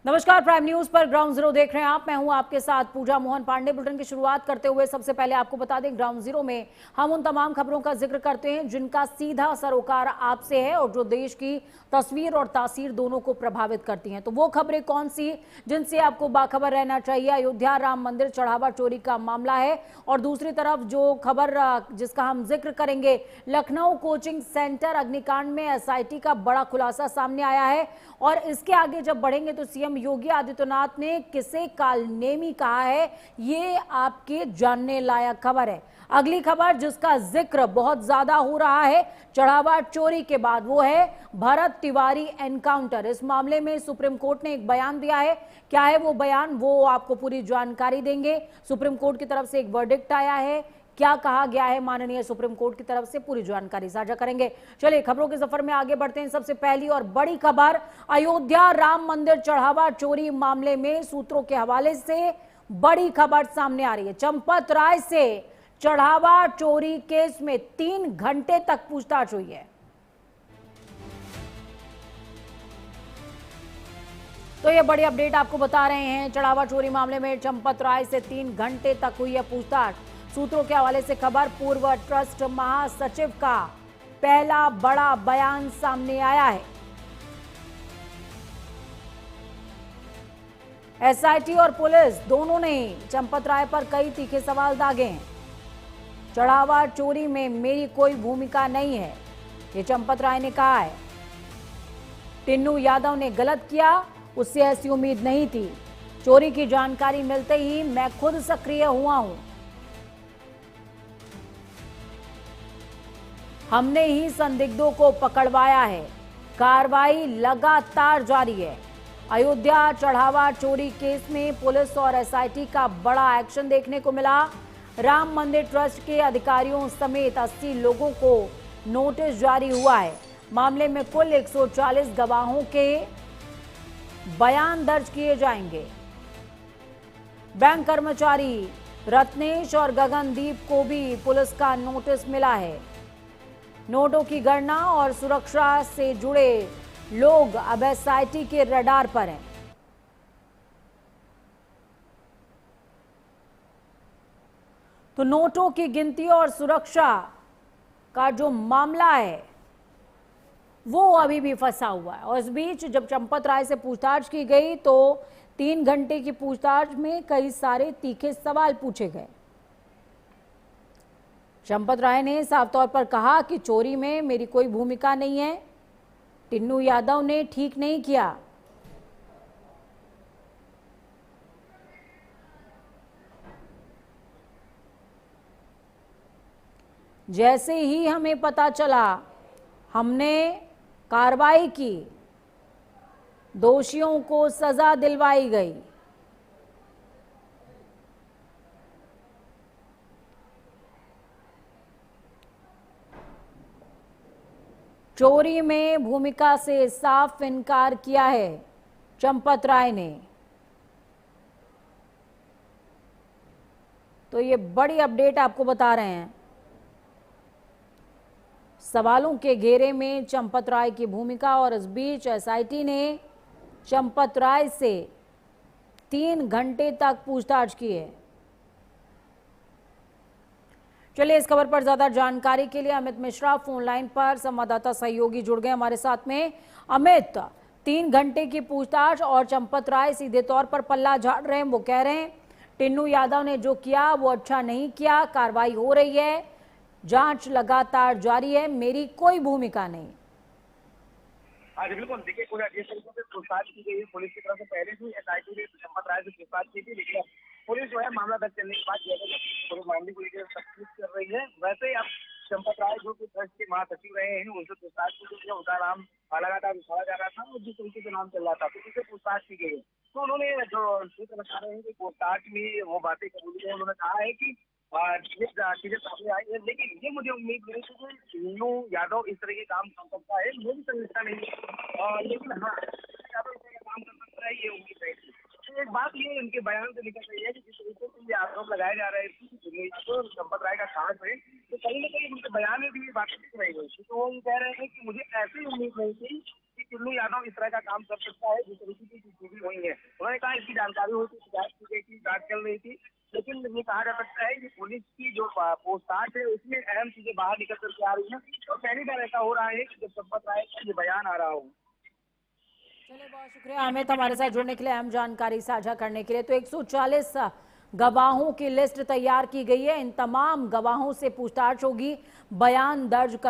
नमस्कार, prime news पर ground zero देख रहे हैं आप। मैं हूं आपके साथ पूजा मोहन पांडे। बुलेटिन की शुरुआत करते हुए सबसे पहले आपको बता दें, ग्राउंड जीरो में हम उन तमाम खबरों का जिक्र करते हैं जिनका सीधा सरोकार आपसे है और जो देश की तस्वीर और तासीर दोनों को प्रभावित करती हैं। तो वो खबरें कौन सी जिनसे आपको बाखबर रहना चाहिए? अयोध्या राम मंदिर चढ़ावा चोरी का मामला है और दूसरी तरफ जो खबर जिसका हम जिक्र करेंगे, लखनऊ कोचिंग सेंटर अग्निकांड में एसआईटी का बड़ा खुलासा सामने आया है। और इसके आगे जब बढ़ेंगे तो सीएम योगी आदित्यनाथ ने किसे कालनेमी कहा है, ये आपके जानने लायक खबर है। अगली खबर जिसका जिक्र बहुत ज्यादा हो रहा है चढ़ावा चोरी के बाद, वो है भरत तिवारी एनकाउंटर। इस मामले में सुप्रीम कोर्ट ने एक बयान दिया है। क्या है वो बयान, वो आपको पूरी जानकारी देंगे। सुप्रीम कोर्ट की तरफ से एक वर्डिक्ट आया है, क्या कहा गया है माननीय सुप्रीम कोर्ट की तरफ से, पूरी जानकारी साझा करेंगे। चलिए खबरों के सफर में आगे बढ़ते हैं। सबसे पहली और बड़ी खबर, अयोध्या राम मंदिर चढ़ावा चोरी मामले में सूत्रों के हवाले से बड़ी खबर सामने आ रही है। चंपत राय से चढ़ावा चोरी केस में 3 घंटे तक पूछताछ हुई है। तो ये बड़ी अपडेट आपको बता रहे हैं। चढ़ावा चोरी मामले में चंपत राय से 3 घंटे तक हुई है पूछताछ। सूत्रों के हवाले से खबर, पूर्व ट्रस्ट महासचिव का पहला बड़ा बयान सामने आया है। एसआईटी और पुलिस दोनों ने चंपत राय पर कई तीखे सवाल दागे हैं। चढ़ावा चोरी में मेरी कोई भूमिका नहीं है, ये चंपत राय ने कहा है। टिन्नू यादव ने गलत किया, उससे ऐसी उम्मीद नहीं थी। चोरी की जानकारी मिलते ही मैं खुद सक्रिय हुआ हूं। हमने ही संदिग्धों को पकड़वाया है। कार्रवाई लगातार जारी है। अयोध्या चढ़ावा चोरी केस में पुलिस और एसआईटी का बड़ा एक्शन देखने को मिला। राम मंदिर ट्रस्ट के अधिकारियों समेत 80 लोगों को नोटिस जारी हुआ है। मामले में कुल 140 गवाहों के बयान दर्ज किए जाएंगे। बैंक कर्मचारी रत्नेश और गगनदीप को भी पुलिस का नोटिस मिला है। नोटों की गणना और सुरक्षा से जुड़े लोग अब एसआईटी के रडार पर हैं। तो नोटों की गिनती और सुरक्षा का जो मामला है वो अभी भी फंसा हुआ है। और इस बीच जब चंपत राय से पूछताछ की गई तो 3 घंटे की पूछताछ में कई सारे तीखे सवाल पूछे गए। चंपत राय ने साफ तौर पर कहा कि चोरी में मेरी कोई भूमिका नहीं है, टिन्नू यादव ने ठीक नहीं किया। जैसे ही हमें पता चला हमने कार्रवाई की, दोषियों को सजा दिलवाई गई। चोरी में भूमिका से साफ इनकार किया है चंपत राय ने। तो ये बड़ी अपडेट आपको बता रहे हैं। सवालों के घेरे में चंपत राय की भूमिका और इस बीच एसआईटी ने चंपत राय से 3 घंटे तक पूछताछ की है। चलिए इस खबर पर ज्यादा जानकारी के लिए अमित मिश्रा फोन लाइन पर संवाददाता सहयोगी जुड़ गए हमारे साथ में। अमित, 3 घंटे की पूछताछ और चंपत राय सीधे तौर पर पल्ला झाड़ रहे हैं। वो कह रहे हैं टिन्नू यादव ने जो किया वो अच्छा नहीं किया, कार्रवाई हो रही है, जांच लगातार जारी है, मेरी कोई भूमिका नहीं। हाँ जी बिल्कुल, देखिए जिस तरीके से पूछताछ की गई है पुलिस की तरफ से, पहले भी एसआईटी ने चंपत राय से पूछताछ की थी, लेकिन पुलिस जो है मामला दर्ज करने के बाद जो है पूरे मामले को लेकर तफ्तीश कर रही है। वैसे ही अब चंपत राय जो कि ट्रस्ट के महासचिव रहे हैं, उनसे पूछताछ की गई है। उनका नाम लगातार उछाला जा रहा था और जिस तरीके से नाम चल रहा था तो उनसे पूछताछ की गई है। तो उन्होंने जो सूत्र बता रहे हैं कि पूछताछ में वो बातें कबूली है। उन्होंने कहा है कि ये चीजें सामने आई है, लेकिन ये मुझे उम्मीद नहीं थी कि टिन्नू यादव इस तरह के काम कर सकता है, मेरी संलिप्तता नहीं है। लेकिन हाँ, यादव इस तरह का काम कर सकता है, ये उम्मीद नहीं थी। तो एक बात ये इनके बयान से निकल रही है कि जिस तरीके से ये आरोप लगाए जा रहे थे कि टिन्नू यादव और चंपत राय का साथ है, तो कहीं ना कहीं उनके बयान में भी ये बातें दिख रही है। तो वो ये कह रहे हैं कि मुझे ऐसी उम्मीद नहीं थी कि टिन्नू यादव इस तरह का काम कर सकता है, जिस तरीके की चीजें हुई नहीं है। उन्होंने कहा इसकी जानकारी हुई थी, शिकायत की गई थी, जांच चल रही थी, लेकिन ये कहा जा सकता है कि पुलिस की जो पूछताछ है उसमें अहम चीजें बाहर निकल करके आ रही है और पहली बार ऐसा हो रहा है कि जब संपत राय का ये बयान आ रहा हो। चलिए, बहुत शुक्रिया अमित हमारे साथ जुड़ने के लिए, अहम जानकारी साझा करने के लिए। तो 140 गवाहों की लिस्ट तैयार की गई है। इन तमाम गवाहों से पूछताछ होगी, बयान दर्ज